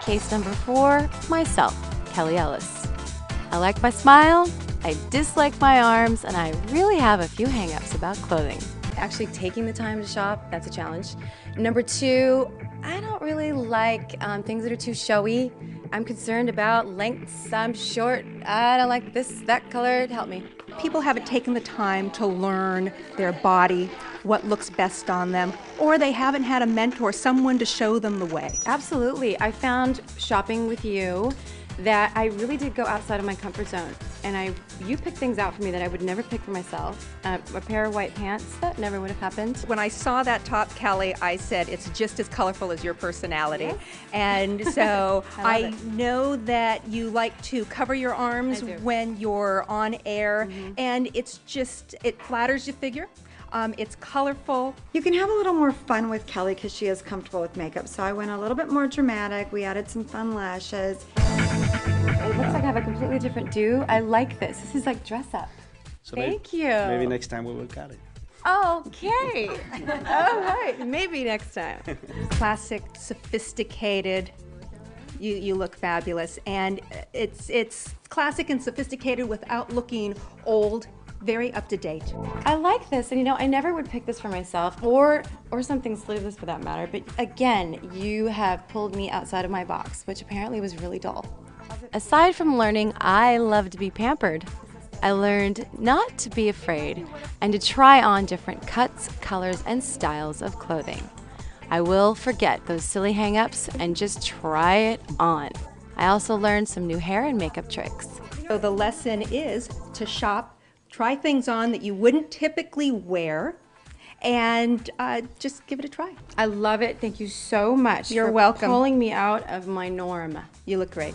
Case number 4, myself, Kelly Ellis. I like my smile, I dislike my arms, and I really have a few hang-ups about clothing. Actually taking the time to shop, that's a challenge. Number 2, I don't really like things that are too showy. I'm concerned about lengths. I'm short. I don't like this, that color. Help me. People haven't taken the time to learn their body, what looks best on them, or they haven't had a mentor, someone to show them the way. Absolutely. I found shopping with you that I really did go outside of my comfort zone. And you picked things out for me that I would never pick for myself. A pair of white pants, that never would have happened. When I saw that top, Kelly, I said, it's just as colorful as your personality. Yes. And so I it. know that you like to cover your arms when you're on air, and it flatters your figure. It's colorful. You can have a little more fun with Kelly because she is comfortable with makeup. So I went a little bit more dramatic. We added some fun lashes. It looks like I have a completely different do. I like this. This is like dress up. So Thank you. Maybe next time we will cut it. Okay. All right. Maybe next time. Classic, sophisticated. You look fabulous, and it's classic and sophisticated without looking old. Very up to date. I like this, and you know, I never would pick this for myself, or something sleeveless for that matter, but again, you have pulled me outside of my box, which apparently was really dull. Aside from learning, I love to be pampered. I learned not to be afraid and to try on different cuts, colors, and styles of clothing. I will forget those silly hang-ups and just try it on. I also learned some new hair and makeup tricks. So the lesson is to shop, try things on that you wouldn't typically wear, and just give it a try. I love it. Thank you so much. You're for welcome. pulling me out of my norm. You look great.